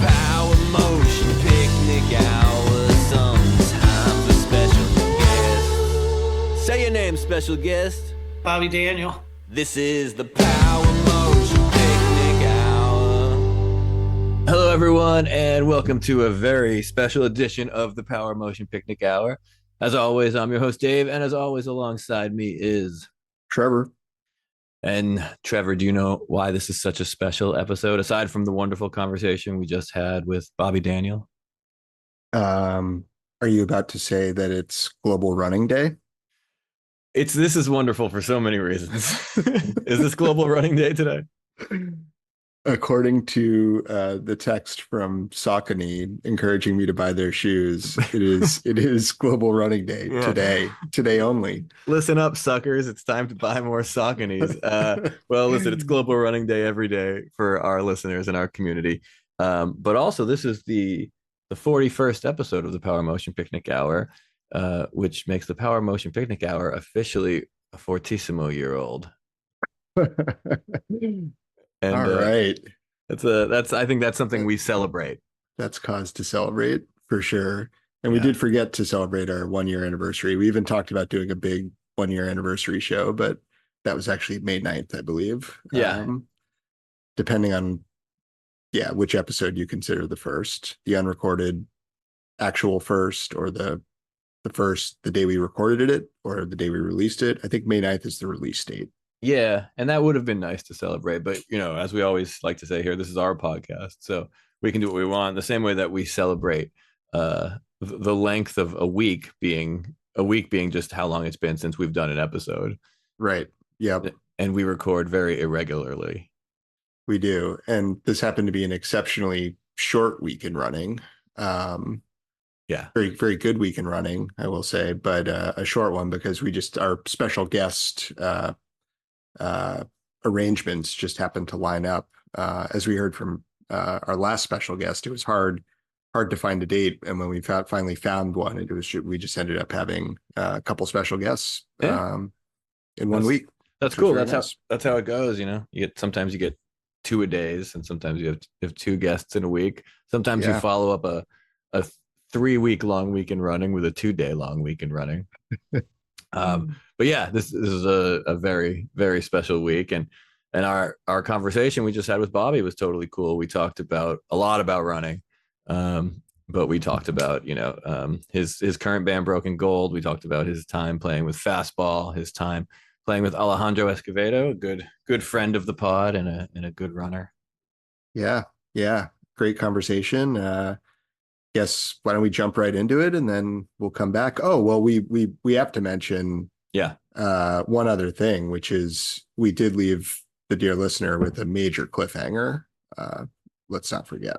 Power Motion Picnic Hour, sometimes a special guest. Say your name, special guest. Bobby Daniel. This is the Power Motion Picnic Hour. Hello, everyone, and welcome to a very special edition of the Power Motion Picnic Hour. As always, I'm your host, Dave, and as always, alongside me is Trevor. And Trevor, do you know why this is such a special episode, aside from the wonderful conversation we just had with Bobby Daniel? Are you about to say that it's Global Running Day? This is wonderful for so many reasons. Is this Global Running Day today? According to the text from Saucony encouraging me to buy their shoes, it is Global Running Day today only. Listen up, suckers! It's time to buy more Sauconys. Well, listen, it's Global Running Day every day for our listeners in our community. But also, this is the 41st episode of the Power Motion Picnic Hour, which makes the Power Motion Picnic Hour officially a fortissimo year old. And all right, I think that's something we celebrate. That's cause to celebrate for sure. And we did forget to celebrate our 1-year anniversary. We even talked about doing a big 1-year anniversary show, but that was actually May 9th, I believe. Yeah. Depending on which episode you consider the first, the unrecorded actual first, or the first, the day we recorded it, or the day we released it. I think May 9th is the release date. Yeah, and that would have been nice to celebrate. But, as we always like to say here, this is our podcast, so we can do what we want. The same way that we celebrate the length of a week being just how long it's been since we've done an episode. Right. Yep. And we record very irregularly. We do. And this happened to be an exceptionally short week in running. Very, very good week in running, I will say, but a short one because our special guest arrangements just happened to line up. As we heard from our last special guest, it was hard to find a date, and when we finally found one, we just ended up having a couple special guests in 1 week. That's cool. That's how it goes. Sometimes you get 2 a days, and sometimes you have 2 guests in a week. Sometimes you follow up a 3-week long weekend running with a 2-day long weekend running. But yeah, this is a very, very special week, and our conversation we just had with Bobby was totally cool. We talked a lot about running, but we talked about his current band Broken Gold. We talked about his time playing with Fastball, his time playing with Alejandro Escovedo, a good friend of the pod and a good runner. Yeah, great conversation. Yes, why don't we jump right into it and then we'll come back. Oh, well, we have to mention one other thing, which is we did leave the dear listener with a major cliffhanger. Let's not forget.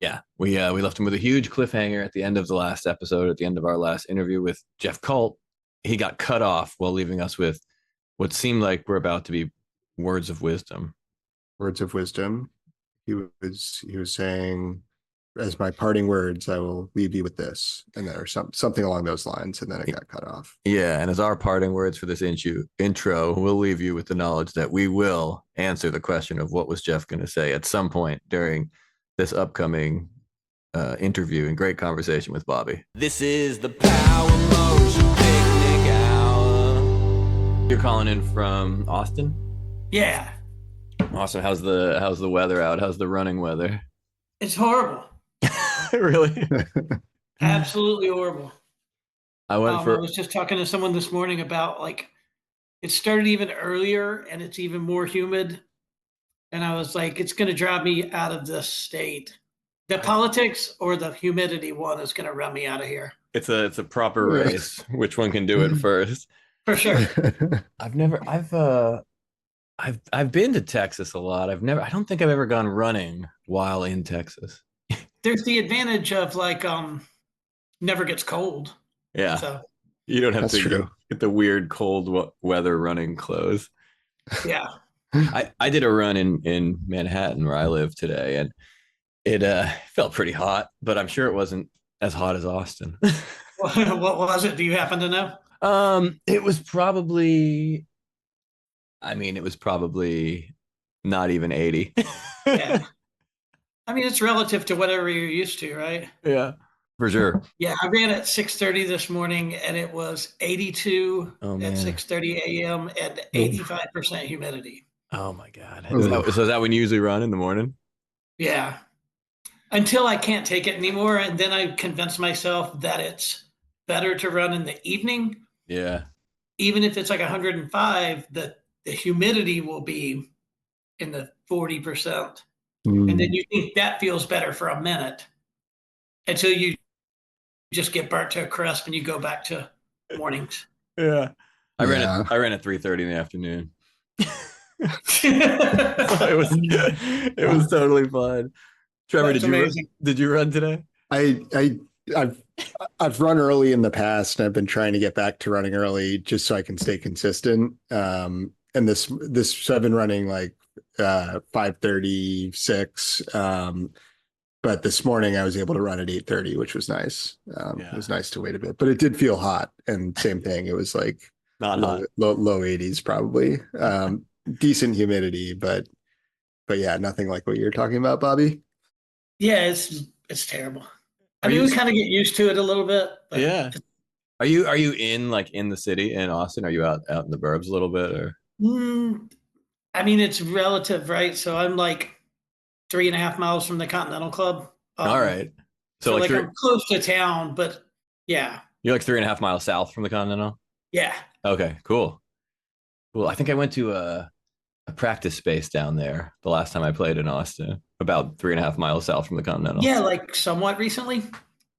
Yeah, we left him with a huge cliffhanger at the end of the last episode, at the end of our last interview with Jeff Colt. He got cut off while leaving us with what seemed like were about to be words of wisdom. Words of wisdom. He was saying, as my parting words, I will leave you with this, and there something along those lines, and then it got cut off. Yeah, and as our parting words for this intro, we'll leave you with the knowledge that we will answer the question of what was Jeff going to say at some point during this upcoming interview and great conversation with Bobby. This is the Power Motion Picnic Hour. You're calling in from Austin? Yeah. Awesome. How's the weather out? How's the running weather? It's horrible. Really? Absolutely horrible. I was just talking to someone this morning about it started even earlier and it's even more humid. And I was like, it's going to drive me out of this state. The politics or the humidity one is going to run me out of here. It's a proper race. Which one can do it first? For sure. I've been to Texas a lot. I don't think I've ever gone running while in Texas. There's the advantage of never gets cold. Yeah. So you don't have to get the weird cold weather running clothes. Yeah. I did a run in Manhattan where I live today, and it felt pretty hot, but I'm sure it wasn't as hot as Austin. What was it? Do you happen to know? It was probably not even 80. Yeah. I mean, it's relative to whatever you're used to, right? Yeah, for sure. Yeah, I ran at 6:30 this morning, and it was 82 at 6:30 a.m. and 85% humidity. Oh my God! Is that when you usually run in the morning? Yeah, until I can't take it anymore, and then I convince myself that it's better to run in the evening. Yeah. Even if it's like 105, the humidity will be in the 40%. And then you think that feels better for a minute until you just get burnt to a crisp and you go back to mornings. Yeah. I ran at 3:30 in the afternoon. It was totally fun. Trevor, did you run today? I've run early in the past, and I've been trying to get back to running early just so I can stay consistent. And so I've been running like 5:36. But this morning I was able to run at 8:30, which was nice. It was nice to wait a bit, but it did feel hot. And same thing, it was like not hot, low 80s probably. Decent humidity, but yeah, nothing like what you're talking about, Bobby. Yeah, it's terrible. I mean, we kind of get used to it a little bit. But yeah. Are you in the city in Austin? Are you out in the burbs a little bit, or? I mean, it's relative, right? So I'm like 3.5 miles from the Continental Club. All right. So like I'm close to town, but yeah. You're like 3.5 miles south from the Continental? Yeah. Okay, cool. I think I went to a practice space down there the last time I played in Austin, about 3.5 miles south from the Continental. Yeah, like somewhat recently.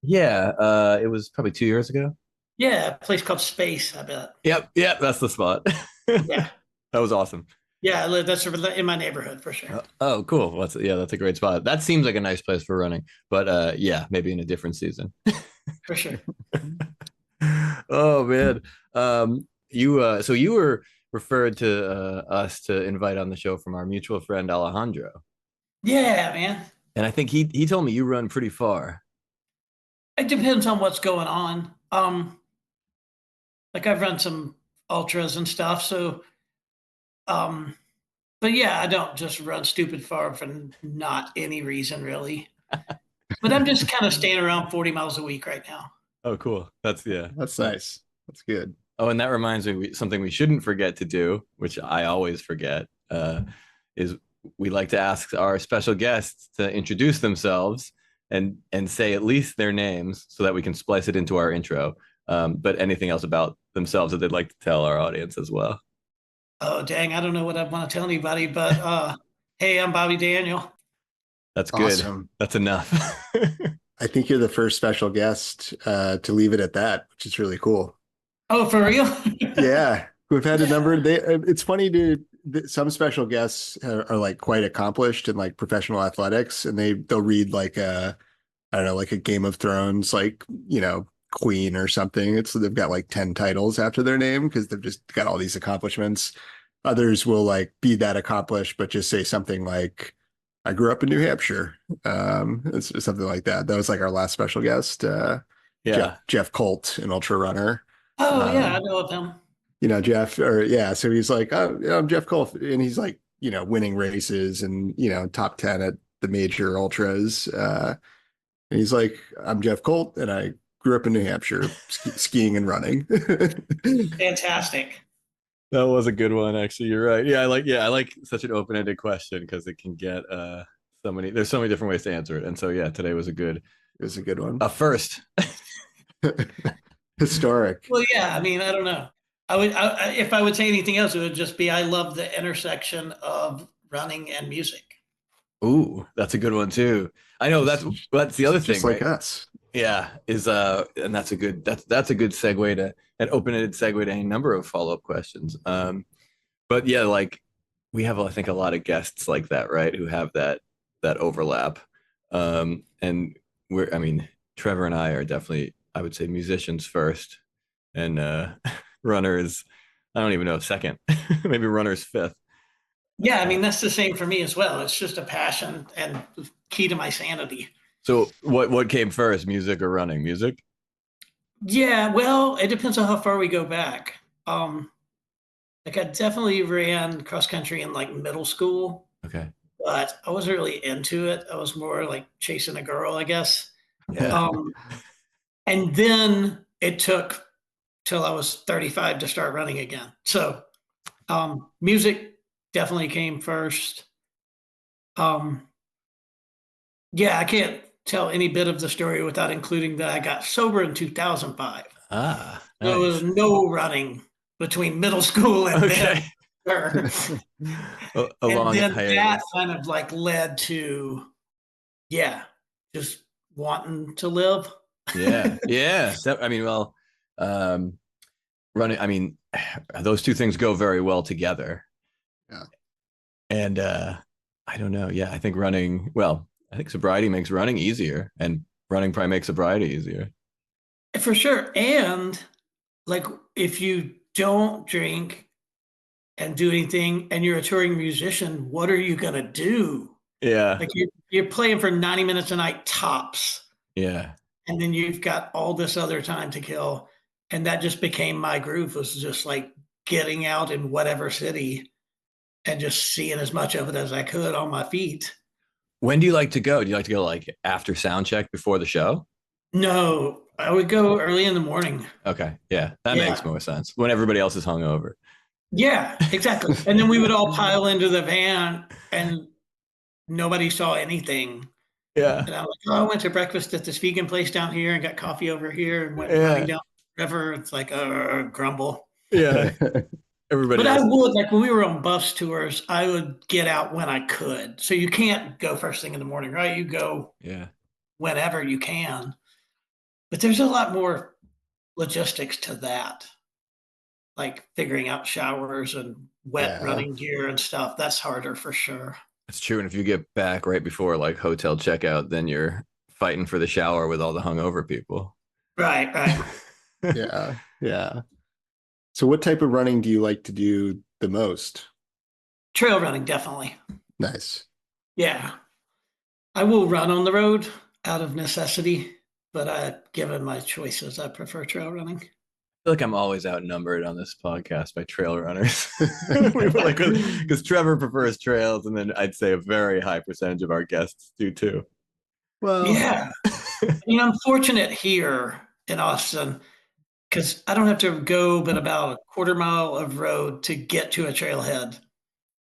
Yeah, it was probably 2 years ago. Yeah, a place called Space, I bet. Yep, that's the spot. Yeah. That was awesome. Yeah, that's in my neighborhood for sure. Oh, cool. That's a great spot. That seems like a nice place for running, but yeah, maybe in a different season. For sure. Oh man. So you were referred to us to invite on the show from our mutual friend Alejandro. Yeah, man. And I think he told me you run pretty far. It depends on what's going on. Like I've run some ultras and stuff, so but yeah, I don't just run stupid far for not any reason really. But I'm just kind of staying around 40 miles a week right now. Oh, cool. That's nice. That's good. Oh, and that reminds me, something we shouldn't forget to do, which I always forget, is we like to ask our special guests to introduce themselves and say at least their names so that we can splice it into our intro. But anything else about themselves that they'd like to tell our audience as well. Oh, dang. I don't know what I want to tell anybody, but hey, I'm Bobby Daniel. That's good. Awesome. That's enough. I think you're the first special guest to leave it at that, which is really cool. Oh, for real? Yeah. We've had a number. It's funny some special guests are like quite accomplished in like professional athletics, and they'll read like I don't know, like a Game of Thrones, like, queen or something. They've got like 10 titles after their name because they've just got all these accomplishments. Others will like be that accomplished, but just say something like, I grew up in New Hampshire. It's something like that. That was like our last special guest. Jeff Colt, an ultra runner. Oh yeah, I know of him. Jeff, so he's like, oh, I'm Jeff Colt, and he's like, winning races and top 10 at the major ultras. And he's like, I'm Jeff Colt, and I grew up in New Hampshire, skiing and running. Fantastic. That was a good one, actually. You're right. I like such an open-ended question because it can get there's so many different ways to answer it. And so yeah, today was a good one. A first. Historic. Well, yeah, I mean, I don't know. If I would say anything else, it would just be I love the intersection of running and music. Ooh, that's a good one too. I know that's the other thing. Just like us. Yeah, and that's a good segue to an open-ended segue to any number of follow-up questions. But yeah, like we have, I think, a lot of guests like that, right? Who have that overlap. And Trevor and I are definitely, I would say, musicians first, and runners, I don't even know, second, maybe runners fifth. Yeah, I mean, that's the same for me as well. It's just a passion and key to my sanity. So what came first, music or running? Music? Yeah, well, it depends on how far we go back. Like I definitely ran cross country in like middle school. Okay. but I wasn't really into it. I was more like chasing a girl, I guess. Yeah. And then it took till I was 35 to start running again. So music definitely came first. Yeah, I can't tell any bit of the story without including that I got sober in 2005. Ah, There was nice. no running between middle school and Okay. then. A And long then that hiatus. kind of like led to, yeah, just wanting to live. Yeah. Yeah. I mean, well, um, running, I mean, those two things go very well together. Yeah. And I don't know. Yeah, I think running, well, I think sobriety makes running easier, and running probably makes sobriety easier. For sure. And like if you don't drink and do anything and you're a touring musician, what are you gonna do? Yeah. Like you're playing for 90 minutes a night tops, Yeah. and then you've got all this other time to kill. And that just became my groove, was just like getting out in whatever city and just seeing as much of it as I could on my feet. When do you like to go? Do you like to go like after sound check before the show? No, I would go early in the morning. Okay. Yeah, that makes Yeah. more sense when everybody else is hungover. Yeah, exactly. And then we would all pile into the van and nobody saw anything. Yeah. And I was like, oh, I went to breakfast at this vegan place down here and got coffee over here and went running Yeah. down the river. It's like, grumble. Yeah. Everybody But I else. would, like when we were on bus tours, I would get out when I could. So you can't go first thing in the morning, right? You go Yeah. whenever you can. But there's a lot more logistics to that, like figuring out showers and wet Yeah. running gear and stuff. That's harder for sure. It's true. And if you get back right before like hotel checkout, then you're fighting for the shower with all the hungover people. Right, right. Yeah. Yeah. So what type of running do you like to do the most? Trail running, definitely. Nice. Yeah. I will run on the road out of necessity, but given my choices, I prefer trail running. I feel like I'm always outnumbered on this podcast by trail runners. We were like, because Trevor prefers trails, and then I'd say a very high percentage of our guests do too. Well, Yeah. I mean, I'm fortunate here in Austin because I don't have to go but about a quarter mile of road to get to a trailhead.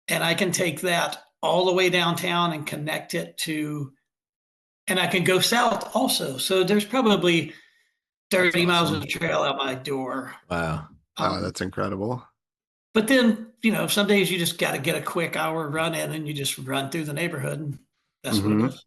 And I can take that all the way downtown and connect it to, and I can go south also. So there's probably that's 30 miles awesome. of trail out my door. Wow. Oh, Um, that's incredible. but then, some days you just got to get a quick hour run in and you just run through the neighborhood. And that's what it is.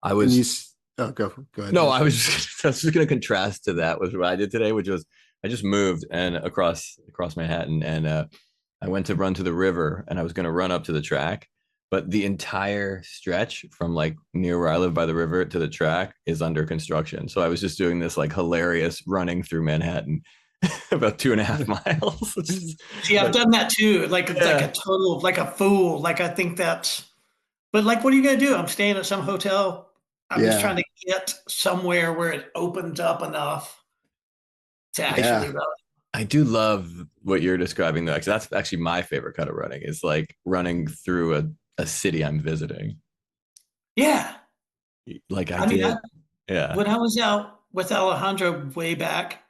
I And was go ahead. no, I was just going to contrast to that with what I did today, which was I just moved and across Manhattan, and I went to run to the river, and I was going to run up to the track, but the entire stretch from like near where I live by the river to the track is under construction. So I was just doing this like hilarious running through Manhattan, about 2.5 miles. See, I've done that too. Like it's like a total, like a fool. Like I think but like, what are you gonna do? I'm staying at some hotel. I'm just trying to get somewhere where it opens up enough to actually run. I do love what you're describing though, because that's actually my favorite kind of running, is like running through a city I'm visiting. Yeah. Like I mean, yeah. when I was out with Alejandro way back,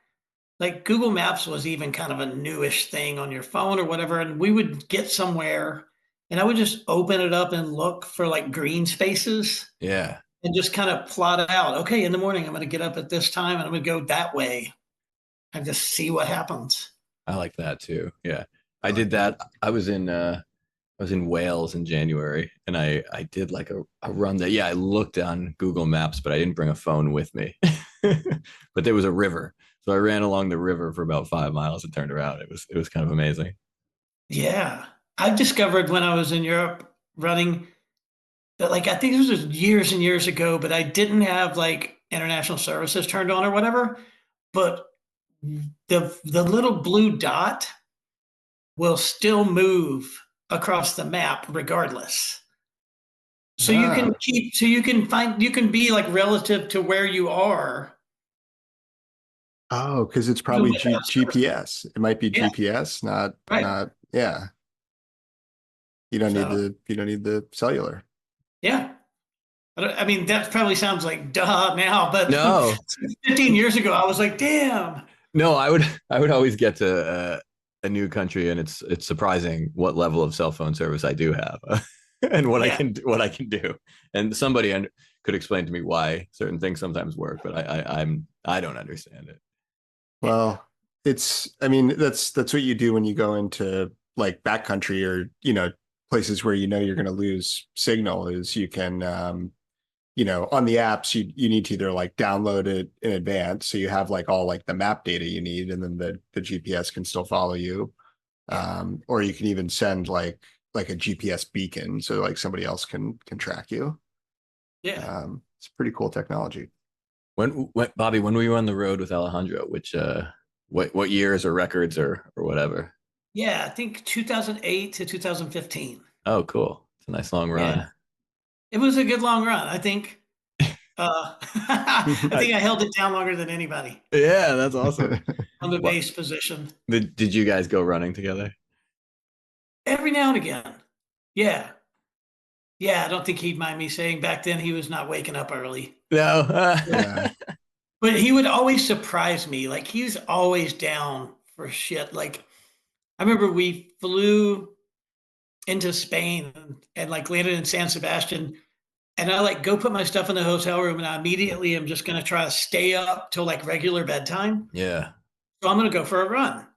like Google Maps was even kind of a newish thing on your phone or whatever. And we would get somewhere and I would just open it up and look for like green spaces. Yeah. And just kind of plot it out. Okay, in the morning, I'm going to get up at this time and I'm going to go that way and just see what happens. I like that too. Yeah. I did that. I was in Wales in January, and I did like a run that, yeah, I looked on Google Maps, but I didn't bring a phone with me. But there was a river. So I ran along the river for about 5 miles and turned around. It was kind of amazing. Yeah. I've discovered when I was in Europe running that, like, I think this was years and years ago, but I didn't have like international services turned on or whatever. But the little blue dot will still move across the map regardless. So you can be like relative to where you are. Oh, because it's probably GPS. It might be Yeah, GPS, right. not, yeah. You don't need the cellular. Yeah. I mean, that probably sounds like duh now, but No, 15 years ago, I was like, damn. no, I would always get to a new country, and it's surprising what level of cell phone service I do have, and what I can do. And somebody could explain to me why certain things sometimes work, but I don't understand it. Well, I mean, that's what you do when you go into like backcountry or, places where you're going to lose signal is you can, on the apps, you need to either like download it in advance. So you have like all like the map data you need, and then the GPS can still follow you. Or you can even send like a GPS beacon. So like somebody else can track you. Yeah. It's pretty cool technology. When Bobby, when were you on the road with Alejandro? Which what years or records or whatever? Yeah, I think 2008 to 2015. Oh, cool. It's a nice long run. Yeah. It was a good long run. I think I think I held it down longer than anybody Yeah, that's awesome. on the bass position. Did you guys go running together? Every now and again. Yeah. Yeah, I don't think he'd mind me saying back then he was not waking up early. No. Yeah. But he would always surprise me. Like he's always down for shit. Like I remember we flew into Spain and like landed in San Sebastian, and I like go put my stuff in the hotel room, and I immediately am just going to try to stay up till like regular bedtime. Yeah. So I'm going to go for a run.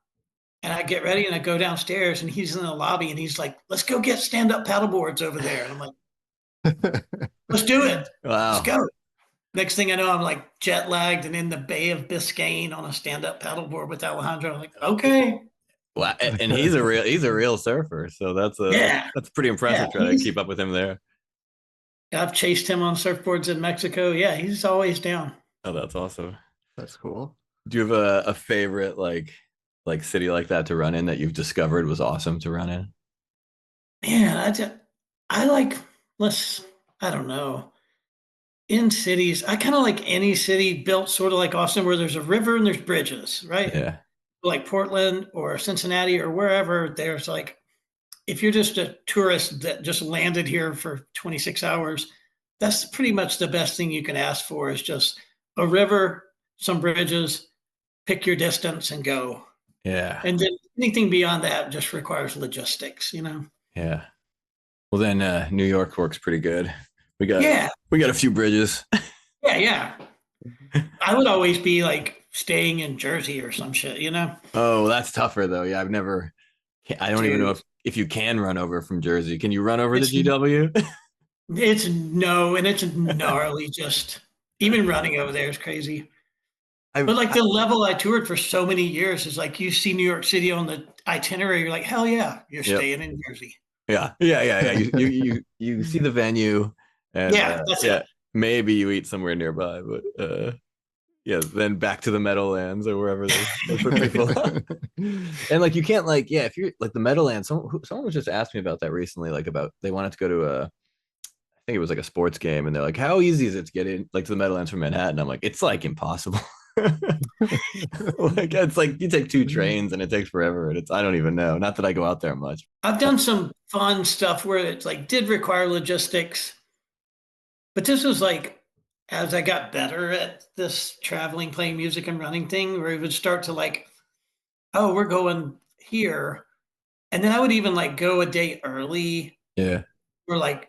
And I get ready and I go downstairs, and he's in the lobby and he's like, let's go get stand-up paddle boards over there. And I'm like, let's do it. Wow. Let's go. Next thing I know, I'm like jet lagged and in the Bay of Biscayne on a stand-up paddleboard with Alejandro. I'm like, okay. Wow. And he's a real surfer. So that's pretty impressive trying to keep up with him there. I've chased him on surfboards in Mexico. Yeah, he's always down. Oh, that's awesome. That's cool. Do you have a favorite like city like that to run in that you've discovered was awesome to run in? Man, I like, I don't know. In cities, I kind of like any city built sort of like Austin where there's a river and there's bridges, right? Yeah. Like Portland or Cincinnati or wherever, there's like, if you're just a tourist that just landed here for 26 hours, that's pretty much the best thing you can ask for is just a river, some bridges, pick your distance and go. Yeah. And then anything beyond that just requires logistics, Yeah. Well, then New York works pretty good. We got a few bridges. Yeah. I would always be like staying in Jersey or some shit, Oh, that's tougher though. Yeah, I don't even know if you can run over from Jersey. Can you run over the GW? It's gnarly. Just even running over there is crazy. But like the level I toured for so many years is like you see New York City on the itinerary, you're like, hell yeah, you're staying in Jersey. Yeah. You see the venue, and that's it. Maybe you eat somewhere nearby, but then back to the Meadowlands or wherever they put people. And like you can't if you're like the Meadowlands, someone was just asked me about that recently, like about they wanted to go to I think it was like a sports game, and they're like, how easy is it to get in like to the Meadowlands from Manhattan? I'm like, it's like impossible. Like it's like you take 2 trains and it takes forever, and I don't even know. Not that I go out there much. I've done some fun stuff where it's like did require logistics, but this was like as I got better at this traveling, playing music and running thing, where it would start to like, oh, we're going here, and then I would even like go a day early. Yeah. Or like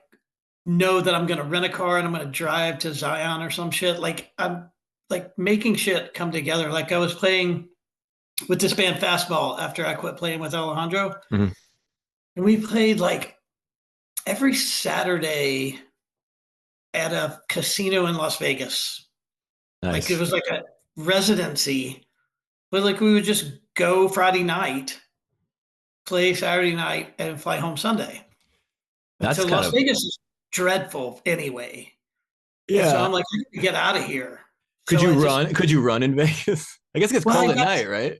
know that I'm going to rent a car and I'm going to drive to Zion or some shit. Like I'm like making shit come together. Like I was playing with this band Fastball after I quit playing with Alejandro. Mm-hmm. And we played like every Saturday at a casino in Las Vegas. Nice. Like it was like a residency, but like we would just go Friday night, play Saturday night, and fly home Sunday. So Las Vegas is dreadful anyway. Yeah. And so I'm like, get out of here. Could you run in Vegas? I guess it gets cold at night, right?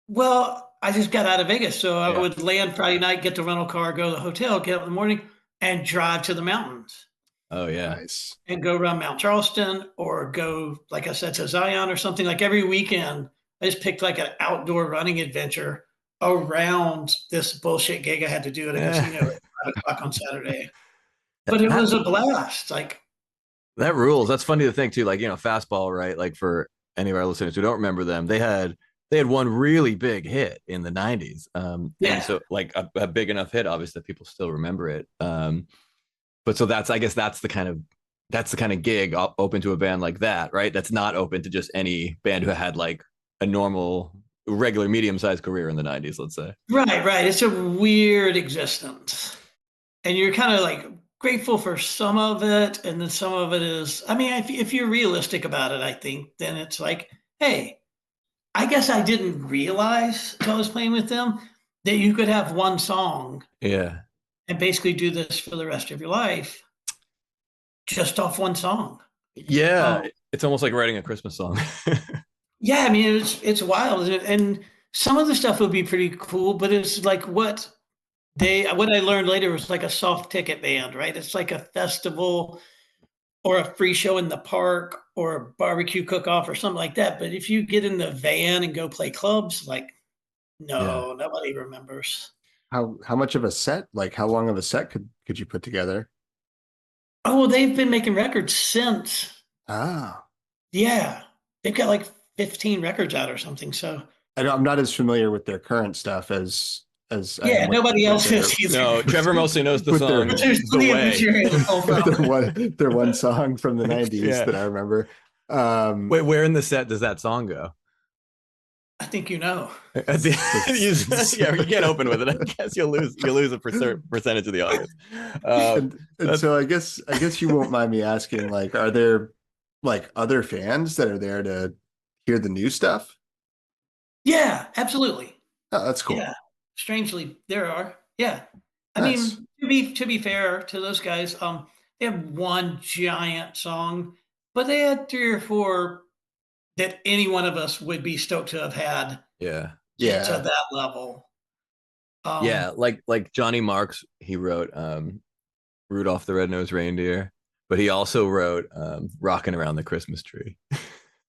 Well, I just got out of Vegas. So I would land Friday night, get the rental car, go to the hotel, get up in the morning, and drive to the mountains. Oh, yeah. Nice. And go around Mount Charleston or go, like I said, to Zion or something. Like every weekend, I just picked like an outdoor running adventure around this bullshit gig I had to do at a casino 5 o'clock on Saturday. But it was a blast. Like, that rules. That's funny to think too. Like, Fastball, right? Like for any of our listeners who don't remember them, they had one really big hit in the 90s. And so like a big enough hit, obviously, that people still remember it. But so I guess that's the kind of gig open to a band like that, right? That's not open to just any band who had like a normal, regular, medium-sized career in the 90s, let's say. Right. It's a weird existence. And you're kind of like grateful for some of it. And then some of it is, I mean, if you're realistic about it, I think, then it's like, hey, I guess I didn't realize until I was playing with them that you could have one song. Yeah. And basically do this for the rest of your life just off one song. Yeah. It's almost like writing a Christmas song. Yeah. I mean, it's wild. And some of the stuff would be pretty cool, but it's like what I learned later was like a soft ticket band, right? It's like a festival or a free show in the park or a barbecue cook-off or something like that. But if you get in the van and go play clubs, like, no, nobody remembers. How much of a set, like how long of a set could you put together? Oh, well, they've been making records since. Ah. Yeah. They've got like 15 records out or something. So I'm not as familiar with their current stuff as nobody else is either. No, Trevor mostly knows the song. But there's plenty of material. their one song from the 90s that I remember. Wait, where in the set does that song go? I think you know. You can't open with it. I guess you'll lose a percentage of the audience. And so I guess you won't mind me asking, like, are there like other fans that are there to hear the new stuff? Yeah, absolutely. Oh, that's cool. Yeah, strangely, there are. Yeah, I Nice. mean, to be fair to those guys, they have one giant song, but they had 3 or 4 that any one of us would be stoked to have had. Yeah. To that level. Yeah, like Johnny Marks, he wrote Rudolph the Red-Nosed Reindeer, but he also wrote Rockin' Around the Christmas Tree.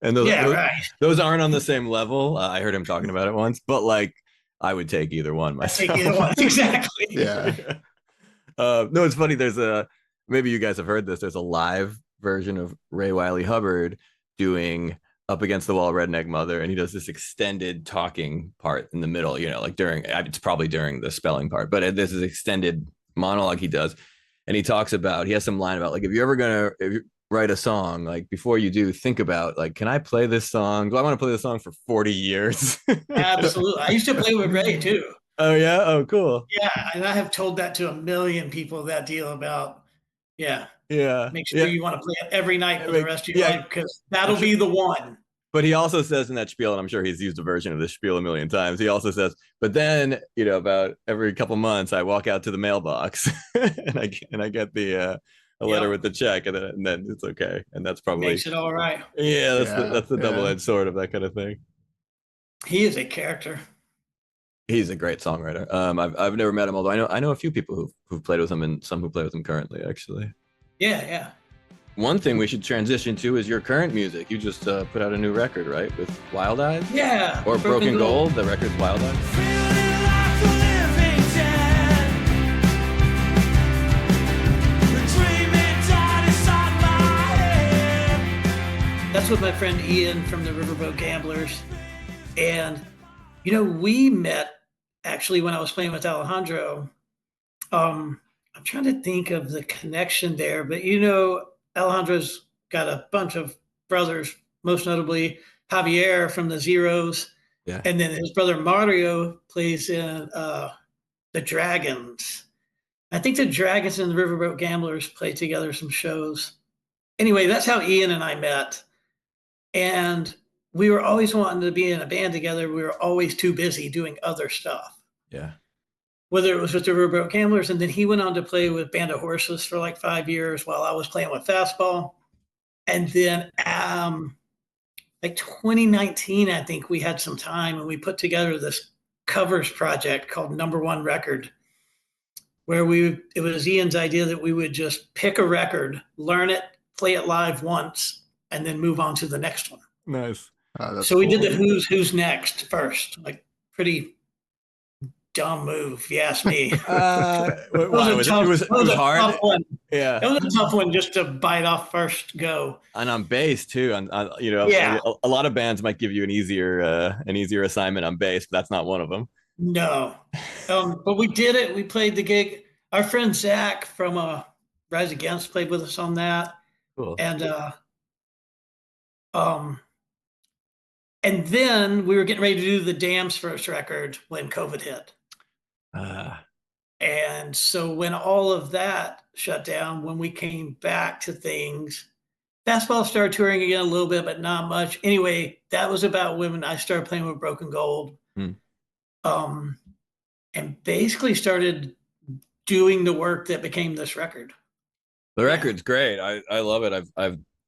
And those aren't on the same level. I heard him talking about it once, but like I would take either one myself. Take either one, exactly. Yeah. No, it's funny. Maybe you guys have heard this. There's a live version of Ray Wiley Hubbard doing Up Against the Wall, Redneck Mother, and he does this extended talking part in the middle, like it's probably during the spelling part, but there's this extended monologue he does. And he has some line about like, if you write a song, like before you do, think about like, can I play this song? Do I want to play this song for 40 years? Absolutely. I used to play with Ray too. Oh yeah. Oh, cool. Yeah. And I have told that to a million people, that deal about, make sure you want to play it every night for the rest of your life, because that'll be the one. But he also says in that spiel, and I'm sure he's used a version of this spiel a million times, he also says, but then, about every couple months, I walk out to the mailbox and I get the a letter with the check, and then it's okay. And that's probably makes it all right. Yeah, that's the double-edged sword of that kind of thing. He is a character. He's a great songwriter. I've never met him, although I know a few people who've played with him, and some who play with him currently, actually. Yeah. One thing we should transition to is your current music. You just put out a new record, right? With Wild Eyes? Yeah. Or Broken Gold. The record's Wild Eyes. That's with my friend Ian from the Riverboat Gamblers. And, we met actually when I was playing with Alejandro. I'm trying to think of the connection there, but Alejandro's got a bunch of brothers, most notably Javier from the Zeros. Yeah. And then his brother Mario plays in the Dragons. I think the Dragons and the Riverboat Gamblers played together some shows. Anyway, that's how Ian and I met. And we were always wanting to be in a band together. We were always too busy doing other stuff. Yeah. Whether it was with the Riverboat Gamblers, and then he went on to play with Band of Horses for like 5 years while I was playing with Fastball. And then like 2019, I think we had some time and we put together this covers project called Number One Record, where it was Ian's idea that we would just pick a record, learn it, play it live once, and then move on to the next one. Nice. So we did the Who's Next first, like pretty dumb move, if you ask me. It was hard. Tough one. Yeah, it was a tough one just to bite off first go. And on bass too. Yeah. A lot of bands might give you an easier assignment on bass, but that's not one of them. No, but we did it. We played the gig. Our friend Zach from Rise Against played with us on that. Cool. And then we were getting ready to do the Dam's first record when COVID hit. And so when all of that shut down, when we came back to things, Fastball started touring again a little bit, but not much. Anyway, that was about when I started playing with Broken Gold. And basically started doing the work that became this record. The record's great. I love it.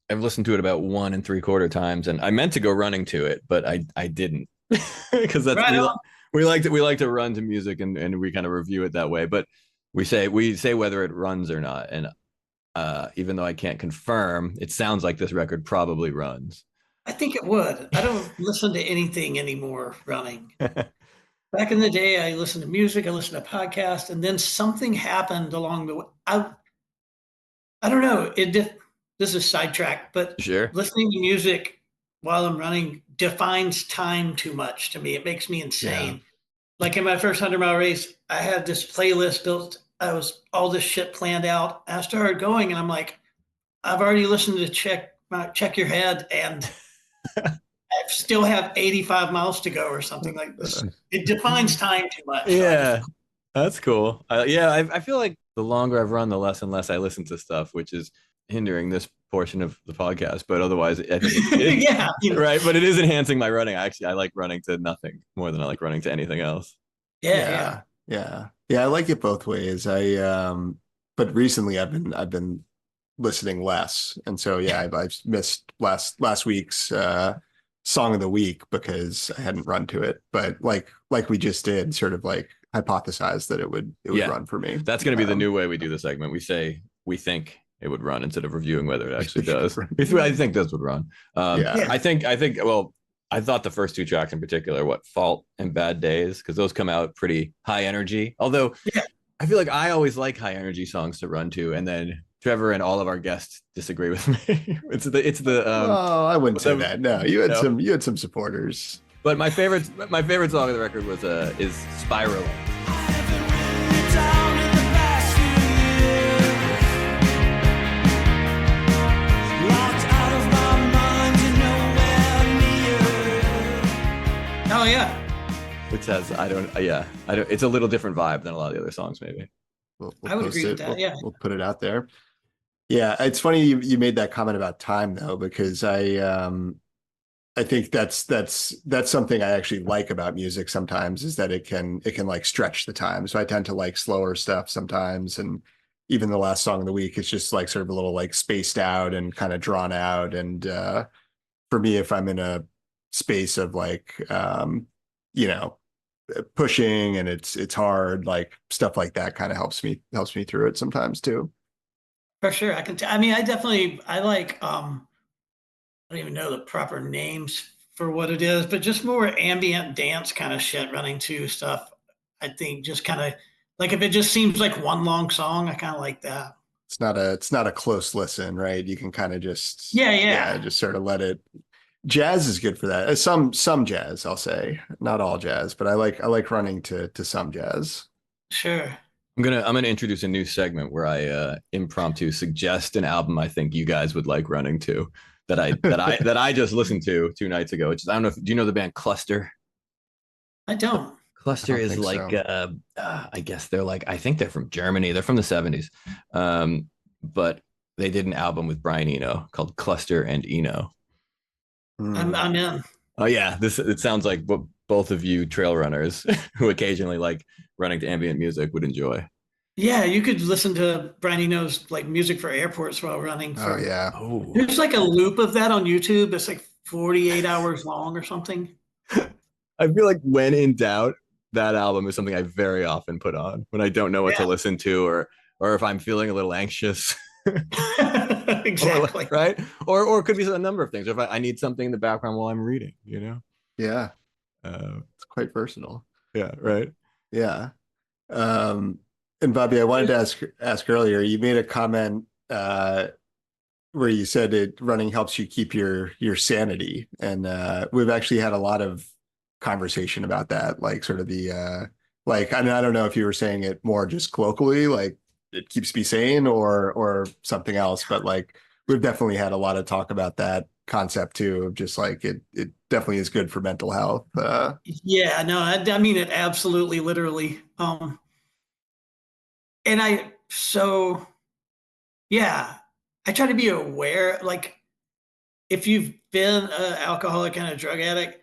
I've listened to it about 1 3/4 times, and I meant to go running to it, but I didn't because that's right we like to run to music and we kind of review it that way. But we say whether it runs or not, and even though I can't confirm, it sounds like this record probably runs. I think it would. I don't listen to anything anymore running. Back in the day, I listened to music, I listened to podcasts, and then something happened along the way. I don't know. This is sidetrack, but sure. Listening to music while I'm running defines time too much to me. It makes me insane. Yeah. Like in my first 100-mile race, I had this playlist built. I was all this shit planned out. I started going, and I'm like, I've already listened to Check Your Head, and I still have 85 miles to go or something like this. It defines time too much. Yeah, that's cool. I feel like the longer I've run, the less and less I listen to stuff, which is hindering this portion of the podcast. But otherwise, I think yeah, right. But it is enhancing my running. I like running to nothing more than I like running to anything else. Yeah. I like it both ways. But recently I've been listening less, and so I've missed last week's song of the week because I hadn't run to it. But like we just did, sort of like hypothesize that it would run for me. That's going to be the new way we do the segment. We say we think it would run instead of reviewing whether it actually does. I think this would run. I think. Well, I thought the first 2 tracks in particular, Fault and Bad Days, because those come out pretty high energy. Although I feel like I always like high energy songs to run to, and then Trevor and all of our guests disagree with me. it's the. Oh, I wouldn't say that. No, you had some supporters. But my favorite song of the record is Spiraling. Oh yeah. Which has it's a little different vibe than a lot of the other songs, maybe. I would agree with that. We'll put it out there. Yeah, it's funny you made that comment about time though, because I think that's something I actually like about music sometimes, is that it can like stretch the time. So I tend to like slower stuff sometimes, and even the last song of the week is just like sort of a little like spaced out and kind of drawn out. And for me, if I'm in a space of like pushing and it's hard, like stuff like that kind of helps me through it sometimes too. For sure. I like I don't even know the proper names for what it is, but just more ambient dance kind of shit, running to stuff. I think just kind of like, if it just seems like one long song, I kind of like that. It's not a close listen, right? You can kind of just just sort of let it. Jazz is good for that. Some jazz, I'll say, not all jazz, but I like running to some jazz. Sure. I'm gonna introduce a new segment where I impromptu suggest an album I think you guys would like running to, that I just listened to 2 nights ago. Which is, I don't know do you know the band Cluster? I don't. Cluster is like so. I guess they're like, I think they're from Germany. They're from the 70s, but they did an album with Brian Eno called Cluster and Eno. I'm in. Oh yeah, it sounds like what both of you trail runners who occasionally like running to ambient music would enjoy. Yeah, you could listen to Brian Eno's like music for airports while running. There's like a loop of that on YouTube. It's like 48 hours long or something. I feel like when in doubt, that album is something I very often put on when I don't know what to listen to, or if I'm feeling a little anxious. Exactly. Right. Or it could be a number of things. Or if I need something in the background while I'm reading, Yeah. It's quite versatile. Yeah. Right. Yeah. And Bobby, I wanted to ask earlier, you made a comment where you said running helps you keep your sanity. And we've actually had a lot of conversation about that, like sort of the like I don't know if you were saying it more just colloquially, like it keeps me sane or something else, but like we've definitely had a lot of talk about that concept too, of just like it definitely is good for mental health. Yeah, no, I mean it absolutely, literally. And yeah, I try to be aware, like if you've been an alcoholic and a drug addict,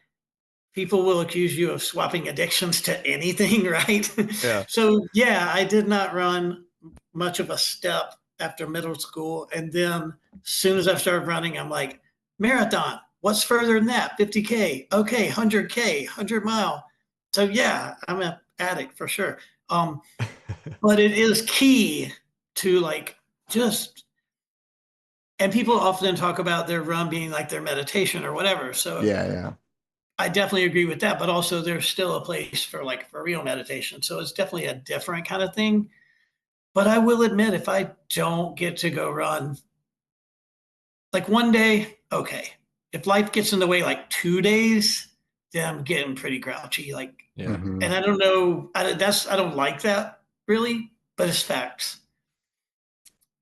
people will accuse you of swapping addictions to anything, right? Yeah. So yeah, I did not run much of a step after middle school. And then as soon as I started running, I'm like, marathon, what's further than that? 50K. Okay, 100K, 100 mile. So yeah, I'm an addict for sure. But it is key to like just, and people often talk about their run being like their meditation or whatever. So Yeah. I definitely agree with that, but also there's still a place for like for real meditation. So it's definitely a different kind of thing. But I will admit, if I don't get to go run, like one day, okay. If life gets in the way like 2 days, then I'm getting pretty grouchy. Like, Yeah. Mm-hmm. and I don't know, I don't like that really, but it's facts.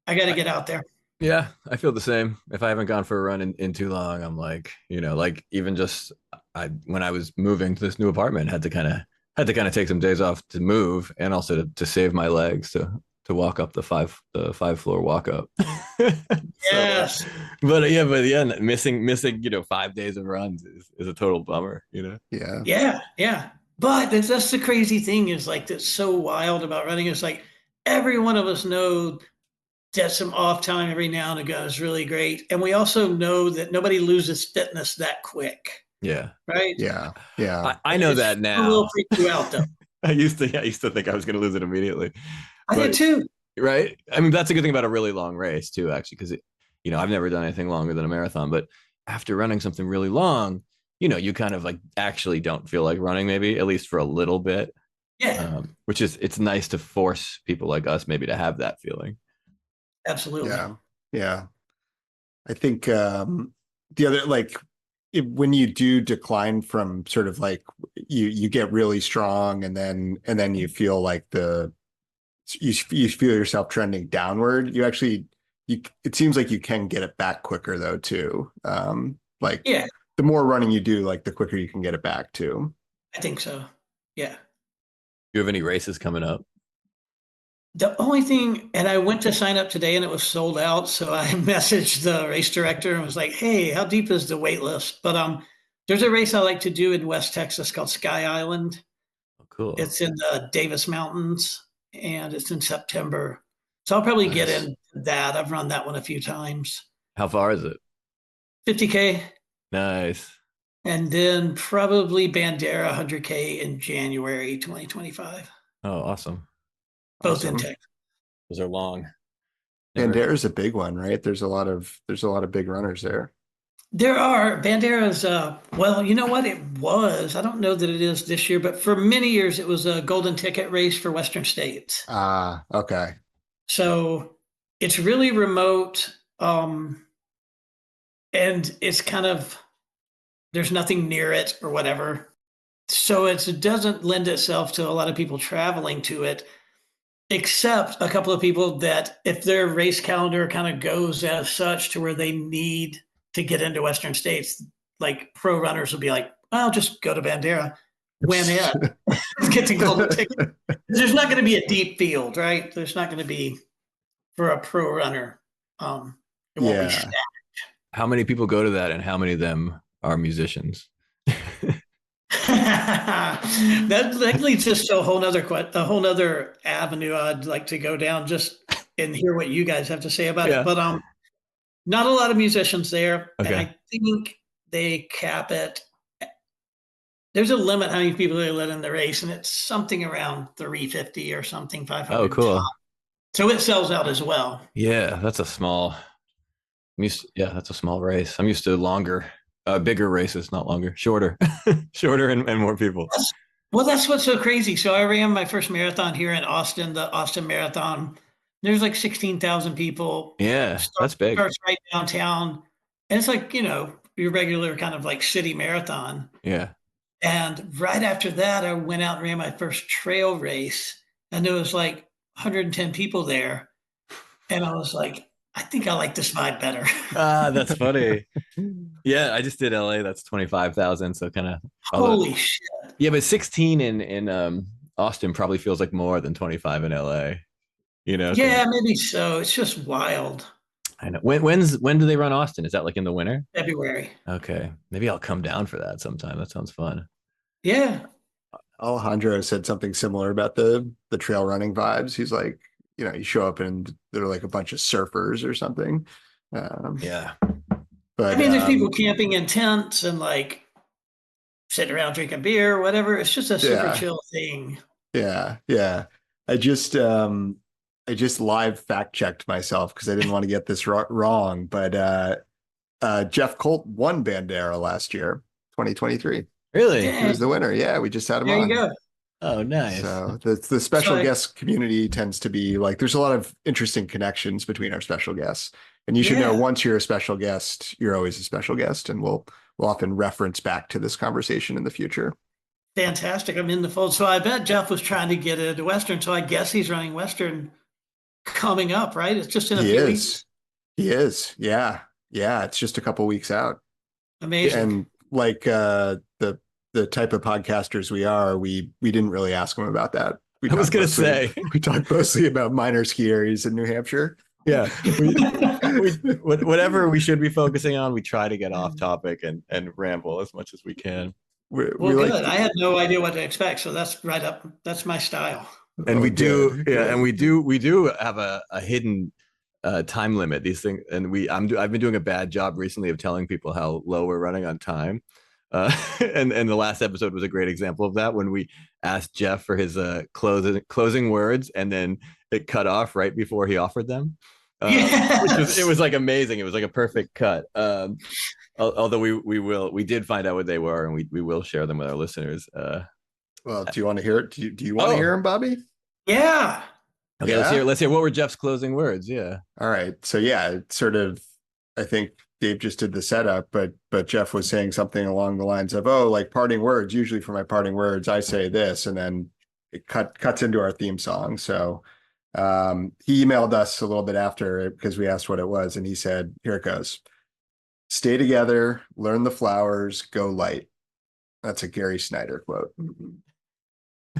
I got to get out there. Yeah, I feel the same. If I haven't gone for a run in too long, I'm like, like even just when I was moving to this new apartment, had to kind of take some days off to move and also to save my legs to walk up the five floor walk up. So, Yes. but yeah, missing 5 days of runs is a total bummer. Yeah. Yeah. Yeah. But that's the crazy thing is like that's so wild about running. It's like every one of us know that some off time every now and again is really great. And we also know that nobody loses fitness that quick. Yeah. Right. Yeah. Yeah. I know that It will now. freak you out though. I used to think I was going to lose it immediately, I did but too. right. I mean, that's a good thing about a really long race too, actually, because I've never done anything longer than a marathon, but after running something really long, you kind of like actually don't feel like running, maybe at least for a little bit. Yeah, Which is it's nice to force people like us maybe to have that feeling. absolutely. Yeah. Yeah. I think the other like when you do decline from sort of like you get really strong and then you feel like you feel yourself trending downward. It seems like you can get it back quicker though too. Like Yeah, the more running you do, like the quicker you can get it back too. I think so. Yeah. Do you have any races coming up? The only thing, and I went to sign up today and it was sold out. So I messaged the race director and was like, hey, how deep is the wait list? But there's a race I like to do in West Texas called Sky Island. Oh, cool. It's in the Davis Mountains and it's in September. So I'll probably get Nice. in that. I've run that one a few times. How far is it? 50K. Nice. And then probably Bandera 100K in January 2025. Oh, awesome. Both in Awesome. Texas. Those are long. Bandera's a big one, right? There's a lot of big runners there. There are Bandera's. Well, you know what it was. I don't know that it is this year, but for many years it was a golden ticket race for Western states. Ah, okay. So it's really remote, and it's kind of there's nothing near it or whatever. So it doesn't lend itself to a lot of people traveling to it. Except a couple of people that if their race calendar kind of goes as such to where they need to get into Western states, like pro runners will be like, I'll just go to Bandera, win it, get the golden ticket. There's not going to be a deep field, right? There's not going to be for a pro runner. It won't be Yeah. stacked. How many people go to that and how many of them are musicians? that leads us to a whole nother avenue I'd like to go down just and hear what you guys have to say about it. But not a lot of musicians there. Okay. And I think they cap it. There's a limit how many people they let in the race, and it's something around 350 or something, 500. Oh, cool. Top. So it sells out as well. Yeah, that's a small race. I'm used to longer, bigger races, not longer, shorter, shorter and more people. Well, that's what's so crazy. So I ran my first marathon here in Austin, the Austin Marathon. There's like 16,000 people. Yeah, that's big. Starts right downtown. And it's like, your regular kind of like city marathon. Yeah. And right after that, I went out and ran my first trail race. And there was like 110 people there. And I was like, I think I like this vibe better. That's funny. Yeah, I just did LA. That's 25,000. So kind of. Holy shit. Yeah, but 16 in Austin probably feels like more than 25 in LA. Yeah, maybe so. It's just wild. I know. When do they run Austin? Is that like in the winter? February. Okay, maybe I'll come down for that sometime. That sounds fun. Yeah. Alejandro said something similar about the trail running vibes. He's like, you show up and they're like a bunch of surfers or something. Yeah. But I mean, there's people camping in tents and like sitting around drinking beer or whatever. It's just a super chill thing. Yeah. Yeah. I just live fact checked myself because I didn't want to get this wrong. But Jeff Colt won Bandera last year, 2023. Really? He was the winner. Yeah, we just had him there on. You go. Oh, nice. So the special guest community tends to be like, there's a lot of interesting connections between our special guests. And you should know, once you're a special guest, you're always a special guest. And we'll often reference back to this conversation in the future. Fantastic. I'm in the fold. So I bet Jeff was trying to get into Western. So I guess he's running Western coming up, right? It's just in a few weeks. He is. Yeah. Yeah. It's just a couple weeks out. Amazing. And like the type of podcasters we are, we didn't really ask him about that. I was going to say, we talked mostly about minor ski areas in New Hampshire. Yeah. Whatever we should be focusing on, we try to get off topic and ramble as much as we can. Good. I had no idea what to expect. So that's right up. That's my style. And we do. Yeah. And we do have a hidden time limit. These things. And I've been doing a bad job recently of telling people how low we're running on time. And the last episode was a great example of that, when we asked Jeff for his closing words, and then it cut off right before he offered them. Yes. It was like amazing. It was like a perfect cut. Although we did find out what they were, and we will share them with our listeners. Well, do you want to hear it? Do you want to hear them, Bobby? Yeah. Okay, let's hear what were Jeff's closing words. Yeah. All right. So yeah, it's sort of, I think Dave just did the setup, but Jeff was saying something along the lines of, like parting words. Usually for my parting words, I say this, and then it cuts into our theme song. So he emailed us a little bit after, because we asked what it was, and he said, here it goes. Stay together, learn the flowers, go light. That's a Gary Snyder quote.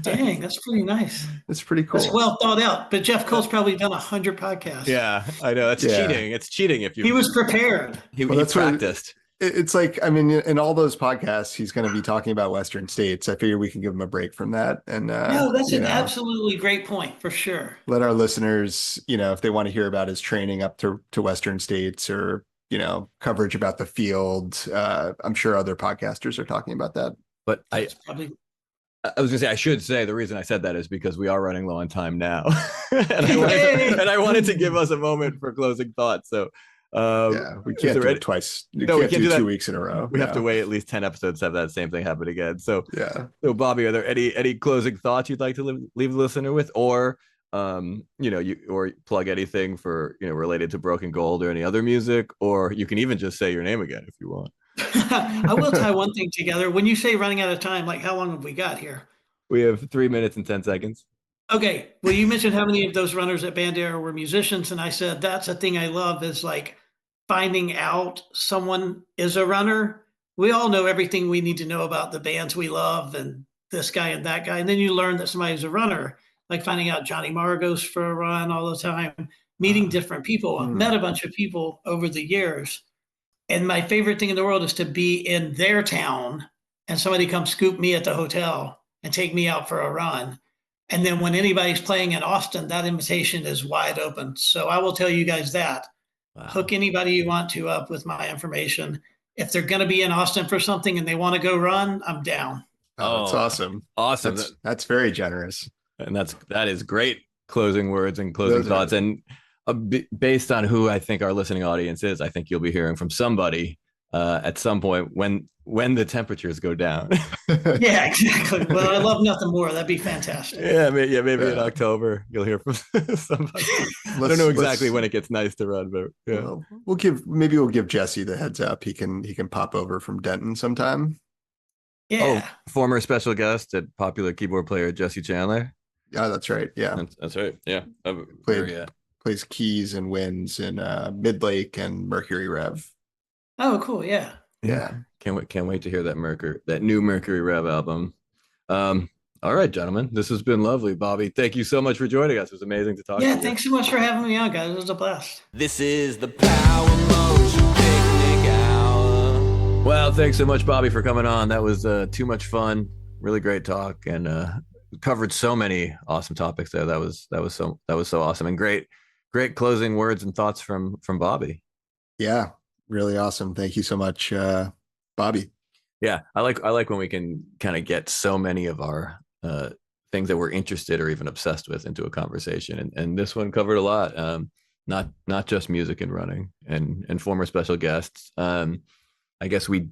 Dang, that's pretty nice. It's pretty cool. That's well thought out. But Jeff Cole's probably done 100 podcasts. Yeah, I know. That's cheating. It's cheating if you. He was prepared. He practiced. It's like, I mean, in all those podcasts, he's going to be talking about Western states. I figure we can give him a break from that. And no, that's an absolutely great point, for sure. Let our listeners, if they want to hear about his training up to Western states, or coverage about the field. I'm sure other podcasters are talking about that. But I was gonna say, I should say, the reason I said that is because we are running low on time now. and I wanted to give us a moment for closing thoughts. So we can't do it twice. We can't do 2 weeks in a row. We have to wait at least 10 episodes to have that same thing happen again. So So Bobby, are there any closing thoughts you'd like to leave the listener with, or or plug anything for related to Broken Gold or any other music, or you can even just say your name again if you want. I will tie one thing together. When you say running out of time, like how long have we got here? We have 3 minutes and 10 seconds. Okay. Well, you mentioned how many of those runners at Bandera were musicians, and I said that's a thing I love, is like finding out someone is a runner. We all know everything we need to know about the bands we love and this guy and that guy, and then you learn that somebody's a runner, like finding out Johnny Marr goes for a run all the time, meeting different people. I've met a bunch of people over the years. And my favorite thing in the world is to be in their town and somebody come scoop me at the hotel and take me out for a run. And then when anybody's playing in Austin, that invitation is wide open. So I will tell you guys that. Wow. Hook anybody you want to up with my information. If they're going to be in Austin for something and they want to go run, I'm down. Oh, that's awesome. Awesome. That's very generous. And that is great closing words and closing thoughts. And based on who I think our listening audience is, I think you'll be hearing from somebody at some point when the temperatures go down. Yeah, exactly. Well, I love nothing more. That'd be fantastic. Maybe in October you'll hear from somebody. I don't know exactly when it gets nice to run, but yeah. Well, we'll give Jesse the heads up. He can pop over from Denton sometime. Yeah. Oh, former special guest at popular keyboard player Jesse Chandler. Yeah, that's right. Yeah, that's right. Yeah, plays keys and winds in Midlake and Mercury Rev. Oh, cool. Yeah. Can't wait to hear that new Mercury Rev album. All right, gentlemen, this has been lovely. Bobby, thank you so much for joining us. It was amazing to talk to you. Yeah, thanks so much for having me on, guys. It was a blast. This is the Power Motion Picnic Hour. Well, thanks so much, Bobby, for coming on. That was too much fun. Really great talk, and covered so many awesome topics there. That was so awesome, and great closing words and thoughts from Bobby. Yeah, really awesome. Thank you so much, Bobby. Yeah, I like when we can kind of get so many of our things that we're interested or even obsessed with into a conversation, and this one covered a lot. Not just music and running, and former special guests. I guess we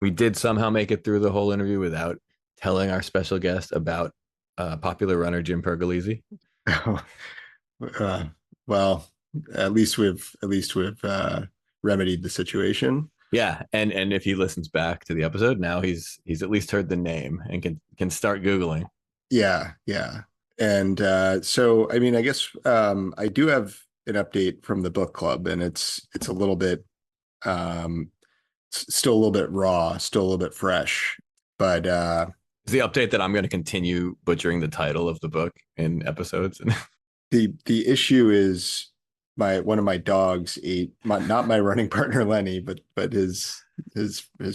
did somehow make it through the whole interview without telling our special guest about popular runner Jim Pergolesi. Well, at least we've remedied the situation. Yeah, and if he listens back to the episode now, he's at least heard the name and can start Googling. Yeah. And so I mean, I guess I do have an update from the book club, and it's a little bit still a little bit raw, still a little bit fresh, but is the update that I'm going to continue butchering the title of the book in episodes. The issue is one of my dogs ate not my running partner Lenny, but his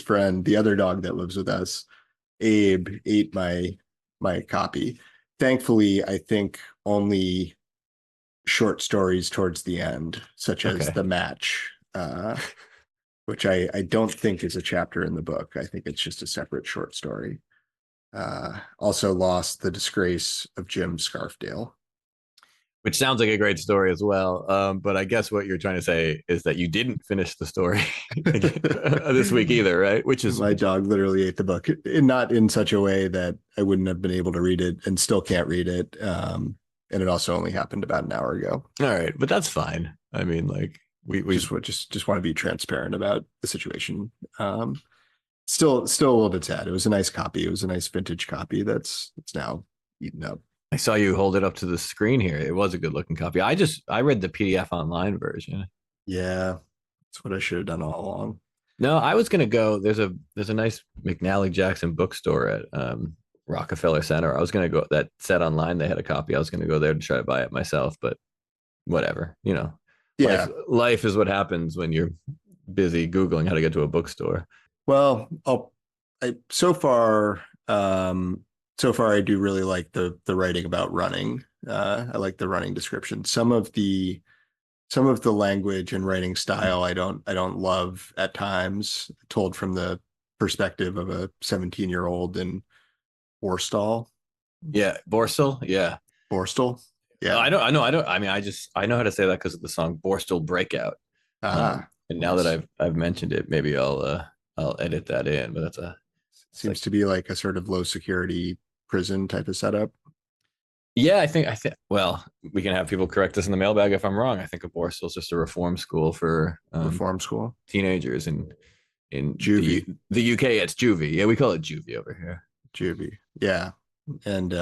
friend, the other dog that lives with us, Abe, ate my copy. Thankfully, I think only short stories towards the end, such as The Match, which I don't think is a chapter in the book. I think it's just a separate short story. Also lost The Disgrace of Jim Scarfdale. Which sounds like a great story as well. But I guess what you're trying to say is that you didn't finish the story this week either, right? Which is my dog literally ate the book, not in such a way that I wouldn't have been able to read it, and still can't read it. And it also only happened about an hour ago. All right, but that's fine. I mean, like we just want to be transparent about the situation. Still a little bit sad. It was a nice copy. It was a nice vintage copy that's now eaten up. I saw you hold it up to the screen here. It was a good looking copy. I read the PDF online version. Yeah, that's what I should have done all along. No, I was gonna go. There's a nice McNally Jackson bookstore at Rockefeller Center. I was gonna go. That said online they had a copy. I was gonna go there to try to buy it myself, but whatever. Yeah, life is what happens when you're busy Googling how to get to a bookstore. Well, so far I do really like the writing about running. I like the running description. Some of the language and writing style I don't love at times, told from the perspective of a 17-year-old in Borstal. Yeah, Borstal. Yeah, Borstal. Yeah, I know. I mean, I know how to say that because of the song Borstal Breakout. And now that I've mentioned it, maybe I'll edit that in. But seems to be like a sort of low security prison type of setup. Yeah, I think. Well, we can have people correct us in the mailbag if I'm wrong. I think a Borstal is just a reform school for teenagers in juvie. The UK. It's juvie. Yeah, we call it juvie over here. Juvie. Yeah, and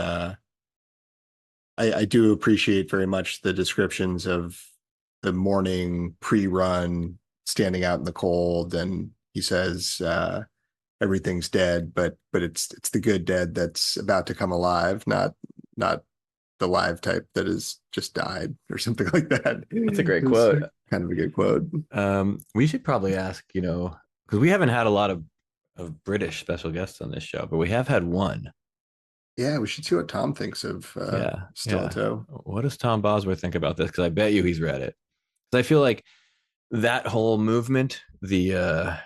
I do appreciate very much the descriptions of the morning pre-run, standing out in the cold, and he says everything's dead, but it's the good dead that's about to come alive, not the live type that has just died or something like that. That's a great quote. Kind of a good quote. We should probably ask, because we haven't had a lot of British special guests on this show, but we have had one. Yeah, we should see what Tom thinks of Stiletto. Yeah. What does Tom Bosworth think about this? Because I bet you he's read it. Because I feel like that whole movement, the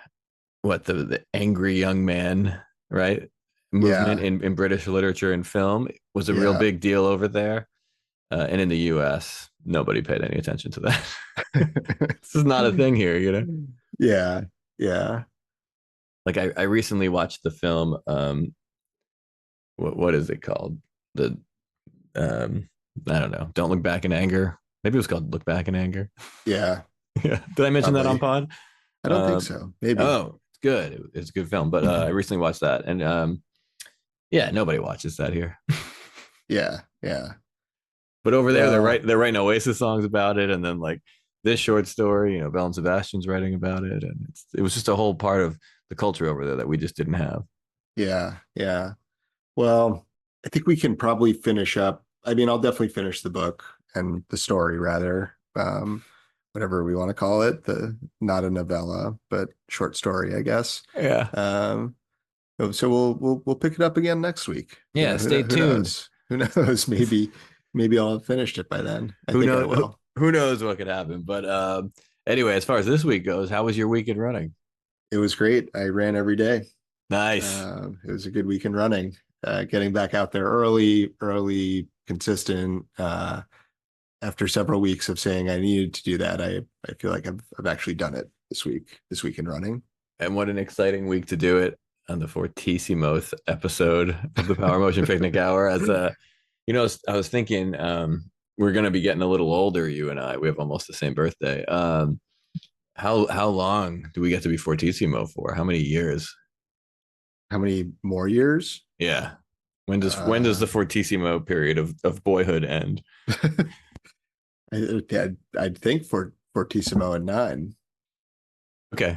angry young man, right? Movement in British literature and film was a real big deal over there. And in the US, nobody paid any attention to that. This is not a thing here, Yeah. like I recently watched the film. What is it called? The um, I don't know. Don't Look Back in Anger. Maybe it was called Look Back in Anger. Yeah. Yeah. Did I mention that on Probably. pod? I don't think so. Maybe. Oh, it's good. It's a good film. But I recently watched that, and yeah, nobody watches that here. Yeah. Yeah. But over there, Well, they're writing Oasis songs about it, and then like this short story, you know, Belle and Sebastian's writing about it, and it was just a whole part of the culture over there that we just didn't have. yeah. Yeah. Well, I think we can probably finish up. I mean, I'll definitely finish the book and the story rather. Whatever we want to call it, the not a novella, but short story, I guess. Yeah. So we'll pick it up again next week. Yeah, stay who tuned. knows? Who knows? Maybe I'll have finished it by then. I think I will. Who knows what could happen? But anyway, as far as this week goes, how was your weekend running? It was great. I ran every day. Nice. It was a good weekend running. Getting back out there early, consistent. After several weeks of saying I needed to do that, I feel like I've actually done it this week in running. And what an exciting week to do it on the Fortissimo episode of the Power Motion Picnic Hour. As you know, I was thinking we're going to be getting a little older, you and I. We have almost the same birthday. How long do we get to be Fortissimo for? How many years? How many more years? Yeah. When does the Fortissimo period of boyhood end? I'd think for Fortissimo at 9. Okay.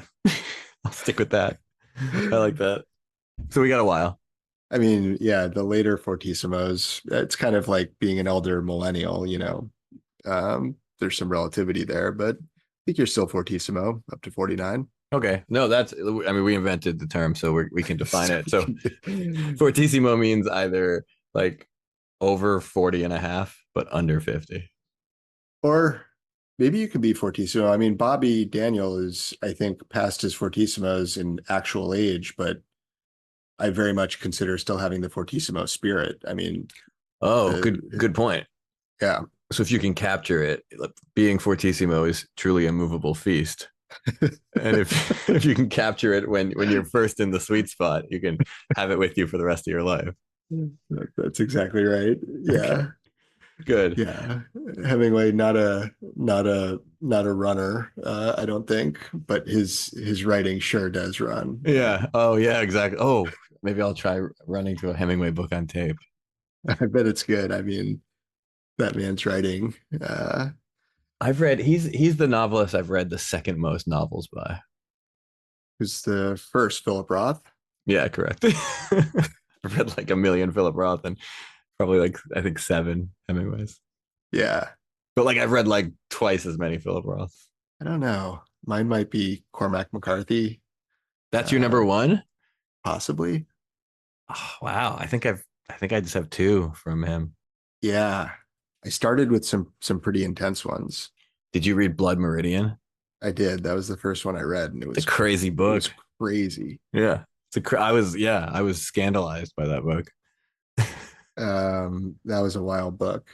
I'll stick with that. I like that. So we got a while. I mean, yeah, the later Fortissimos, it's kind of like being an elder millennial, you know. There's some relativity there, but I think you're still Fortissimo up to 49. Okay. No, I mean, we invented the term, so we can define it. So Fortissimo means either like over 40 and a half, but under 50. Or maybe you could be Fortissimo. I mean, Bobby Daniel is, I think, past his Fortissimos in actual age, but I very much consider still having the Fortissimo spirit. I mean, good point. Yeah. So if you can capture it, being Fortissimo is truly a movable feast. And if you can capture it when you're first in the sweet spot, you can have it with you for the rest of your life. That's exactly right. Yeah. Okay. Good. Yeah. Hemingway, not a runner, I don't think, but his writing sure does run. Yeah. Oh yeah, exactly. Oh, maybe I'll try running to a Hemingway book on tape. I bet it's good. I mean, that man's writing. He's the novelist I've read the second most novels by. Who's the first? Philip Roth? Yeah, correct. I've read like a million Philip Roth and probably like I think 7 Hemingways. Yeah. But like I've read like twice as many Philip Roths. I don't know. Mine might be Cormac McCarthy. That's your number one? Possibly. Oh, wow. I think I just have 2 from him. Yeah. I started with some pretty intense ones. Did you read Blood Meridian? I did. That was the first one I read, and it was a crazy book. It was crazy. Yeah. I was scandalized by that book. That was a wild book.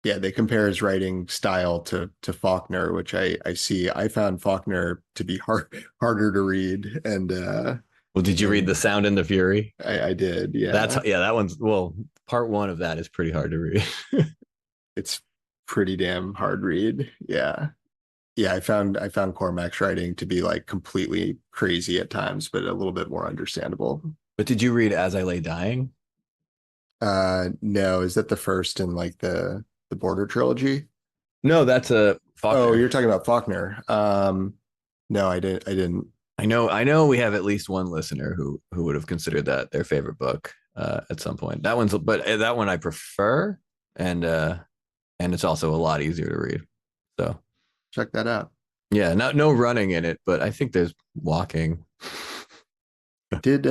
Yeah, they compare his writing style to Faulkner, which I see. I found Faulkner to be harder to read. And well, did you read The Sound and the Fury? I did. Yeah. That one's part 1 of that is pretty hard to read. It's pretty damn hard read. Yeah. Yeah, I found Cormac's writing to be like completely crazy at times, but a little bit more understandable. But did you read As I Lay Dying? No, is that the first in like the Border trilogy? No, that's a Faulkner. Oh, you're talking about Faulkner. No, I didn't. I know we have at least one listener who would have considered that their favorite book at some point. That one I prefer, and it's also a lot easier to read. So check that out. Yeah, no running in it, but I think there's walking. Did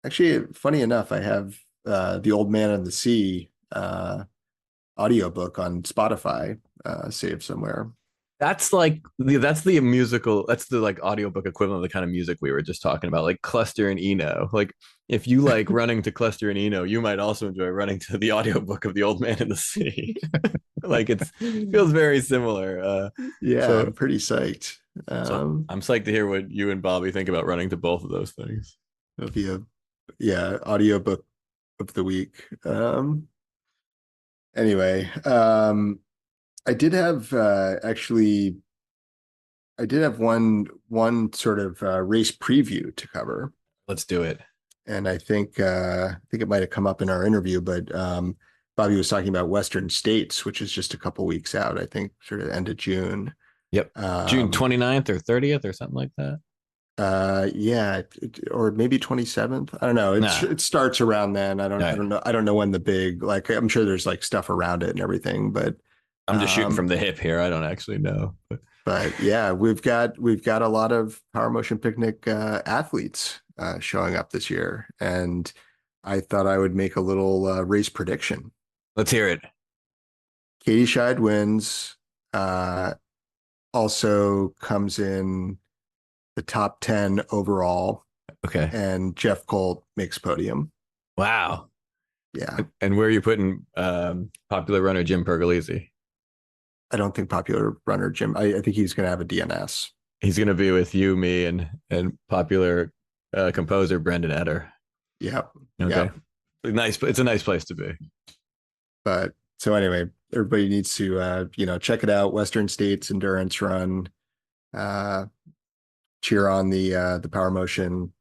actually, funny enough, I have The Old Man and the Sea audiobook on Spotify saved somewhere. That's the musical, that's the like audiobook equivalent of the kind of music we were just talking about, like Cluster and Eno. Like if you like running to Cluster and Eno, you might also enjoy running to the audiobook of The Old Man and the Sea. Like it feels very similar. Yeah, so, I'm pretty psyched. So I'm psyched to hear what you and Bobby think about running to both of those things. It'll be audiobook of the week. Anyway, I did have one sort of race preview to cover. Let's do it. And I think it might have come up in our interview, but Bobby was talking about Western States, which is just a couple weeks out, I think, sort of end of June. Yep. June 29th or 30th or something like that. Or maybe 27th. I don't know. It starts around then. I don't know when the big, like, I'm sure there's like stuff around it and everything, but I'm just shooting from the hip here. I don't actually know. But yeah, we've got a lot of Power Motion Picnic athletes showing up this year, and I thought I would make a little race prediction. Let's hear it. Katie Scheid wins. Also comes in the top 10 overall. Okay. And Jeff Colt makes podium. Wow. Yeah. And where are you putting popular runner Jim Pergolesi? I don't think popular runner Jim. I think he's going to have a DNS. He's going to be with you, me, and popular composer Brendan Eder. Yep. Okay. Yep. Nice. It's a nice place to be. But so anyway, everybody needs to check it out. Western States Endurance Run. Cheer on the Power Motion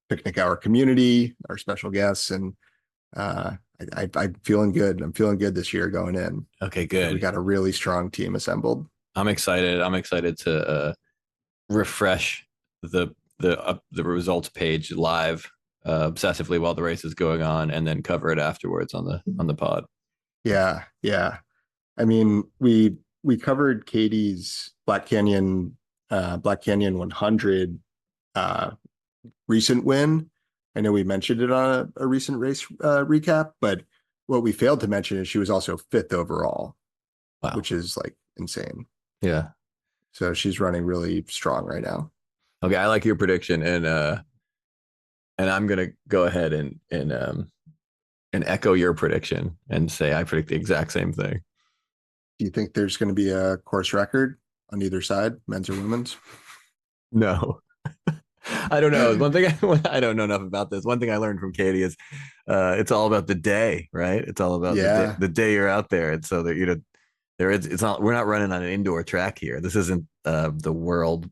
Picnic Hour community, our special guests, and I'm feeling good. I'm feeling good this year going in. Okay, good. We got a really strong team assembled. I'm excited. I'm excited to refresh the results page live obsessively while the race is going on, and then cover it afterwards on the pod. Yeah. I mean, we covered Katie's Black Canyon 100 recent win. I know we mentioned it on a recent race recap, but what we failed to mention is she was also 5th overall, wow, which is like insane. Yeah. So she's running really strong right now. Okay, I like your prediction, and I'm gonna go ahead and echo your prediction and say I predict the exact same thing. Do you think there's going to be a course record on either side, men's or women's? No. I don't know. One thing I don't know enough about this. One thing I learned from Katie is it's all about the day, right? It's all about the day you're out there. And so that, we're not running on an indoor track here. This isn't the World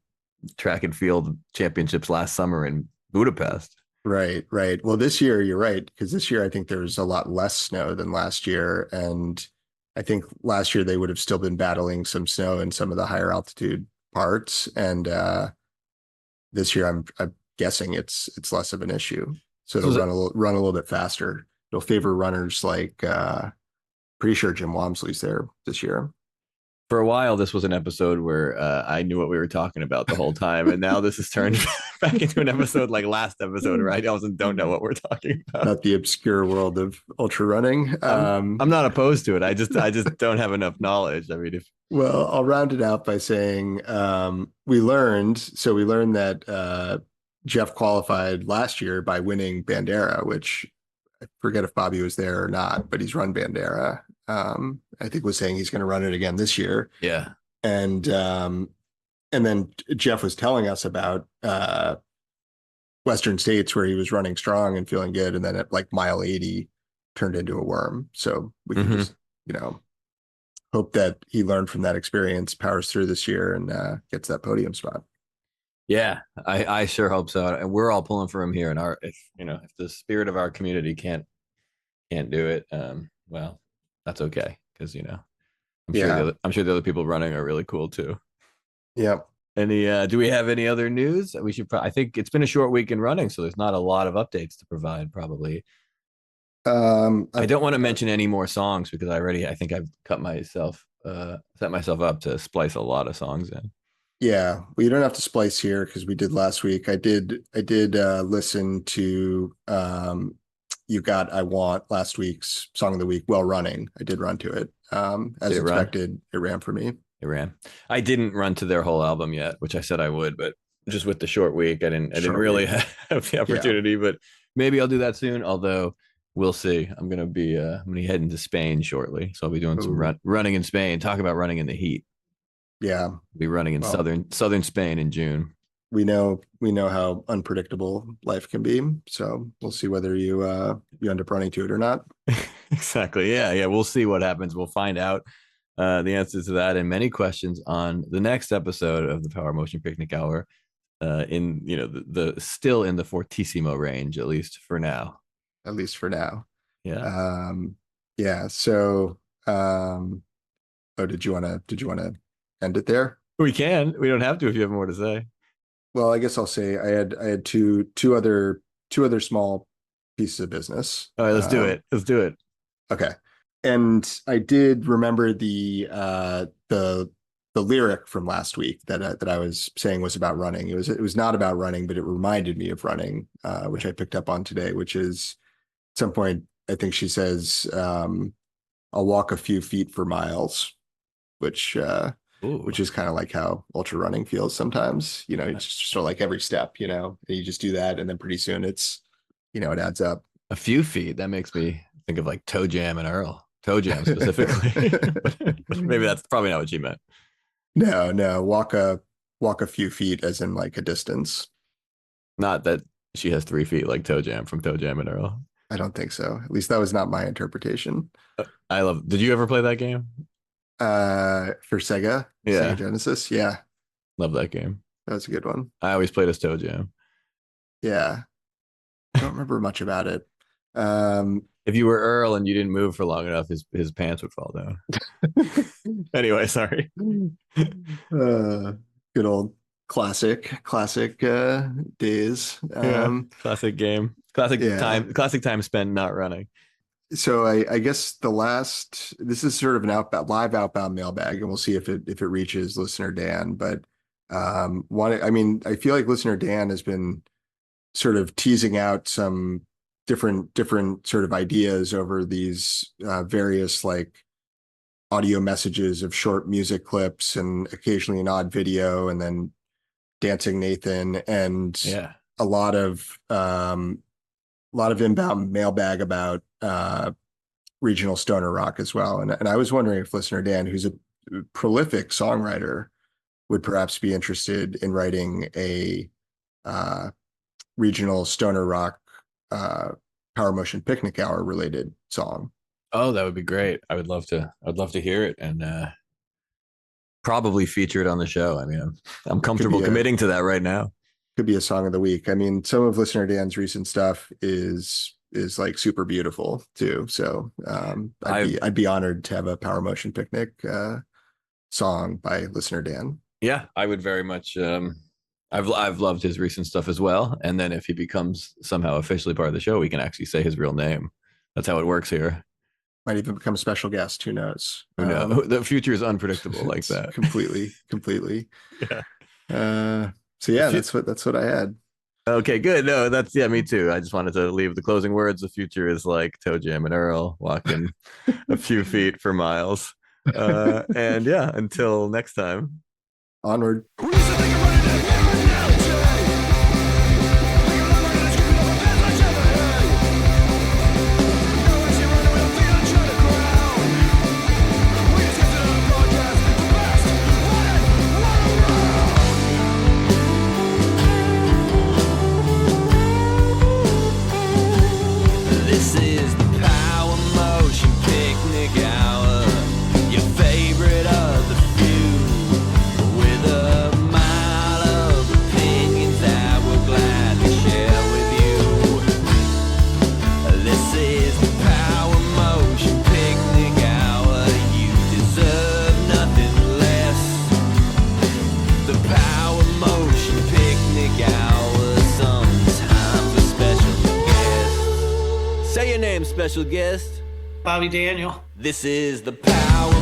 Track and Field Championships last summer in Budapest. Right. Well, this year, you're right, because this year I think there's a lot less snow than last year. And I think last year they would have still been battling some snow in some of the higher altitude parts. And this year I'm guessing it's less of an issue. So it'll run a little bit faster. It'll favor runners like pretty sure Jim Walmsley's there this year. For a while, this was an episode where I knew what we were talking about the whole time, and now this has turned back into an episode like last episode, where I don't know what we're talking about. Not the obscure world of ultra running. I'm not opposed to it. I just don't have enough knowledge. I mean, well, I'll round it out by saying we learned that Jeff qualified last year by winning Bandera, which I forget if Bobby was there or not, but he's run Bandera. I think was saying he's going to run it again this year. Yeah. And then Jeff was telling us about Western States where he was running strong and feeling good. And then at like mile 80 turned into a worm. So we can just, hope that he learned from that experience, powers through this year and gets that podium spot. Yeah, I sure hope so. And we're all pulling for him here. And if the spirit of our community can't do it, well, that's okay. Cause I'm sure the other people running are really cool too. Yeah. Do we have any other news? We should I think it's been a short week in running, so there's not a lot of updates to provide probably. I don't want to mention any more songs because I think I've set myself up to splice a lot of songs in. Yeah, we don't have to splice here because we did last week. I did listen to You Got I Want, last week's song of the week, Well Running. I did run to it. As expected, it ran for me. It ran. I didn't run to their whole album yet, which I said I would, but just with the short week, I didn't really have the opportunity, but maybe I'll do that soon. Although we'll see. I'm going to be heading to Spain shortly. So I'll be doing some running in Spain, talk about running in the heat. Yeah. Be running in southern Spain in June. We know how unpredictable life can be. So we'll see whether you end up running to it or not. Exactly. Yeah. We'll see what happens. We'll find out the answers to that and many questions on the next episode of the Power Motion Picnic Hour. In the still in the fortissimo range, at least for now. Yeah. Yeah. So did you want to end it there? We can. We don't have to if you have more to say. Well, I guess I'll say I had two other small pieces of business. All right, let's do it. Let's do it. Okay. And I did remember the lyric from last week that I was saying was about running. It was not about running, but it reminded me of running, which I picked up on today, which is at some point, I think she says, I'll walk a few feet for miles, which is kind of like how ultra running feels sometimes. It's just sort of like every step, and you just do that. And then pretty soon it adds up. A few feet. That makes me think of like Toe Jam and Earl. Toe Jam specifically. But maybe that's probably not what she meant. No. Walk a few feet as in like a distance. Not that she has 3 feet like Toe Jam from Toe Jam and Earl. I don't think so. At least that was not my interpretation. Did you ever play that game? For Sega? Yeah. Sega Genesis? Yeah. Love that game. That was a good one. I always played as Toe Jam. Yeah. I don't remember much about it. If you were Earl and you didn't move for long enough, his pants would fall down. Anyway, sorry. Good old classic days. Classic game. Classic time spent not running. So I guess this is sort of an live outbound mailbag, and we'll see if it reaches listener Dan. But I feel like listener Dan has been sort of teasing out some different sort of ideas over these various like audio messages of short music clips and occasionally an odd video and then Dancing Nathan and a lot of inbound mailbag about regional stoner rock as well. And I was wondering if listener Dan, who's a prolific songwriter, would perhaps be interested in writing a regional stoner rock Power Motion Picnic Hour related song. Oh, that would be great. I'd love to hear it and probably feature it on the show. I mean, I'm comfortable committing to that right now. Could be a song of the week. I mean, some of listener Dan's recent stuff is like super beautiful too. So I'd be honored to have a Power Motion Picnic song by listener Dan. Yeah, I would very much. I've loved his recent stuff as well. And then if he becomes somehow officially part of the show, we can actually say his real name. That's how it works here. Might even become a special guest. Who knows? Who knows? The future is unpredictable like that. Completely. Yeah. So yeah, that's what I had. Okay, good. No, me too. I just wanted to leave the closing words. The future is like Toe Jam and Earl walking a few feet for miles. And yeah, until next time. Onward. This is the Power Motion Picnic Hour, your favorite of the few, with a mile of opinions that we'll gladly share with you. This is the Power Motion Picnic Hour, you deserve nothing less. The Power Motion Picnic Hour, sometimes a special guest. Say your name, special guest. Bobby Daniel. This is the Power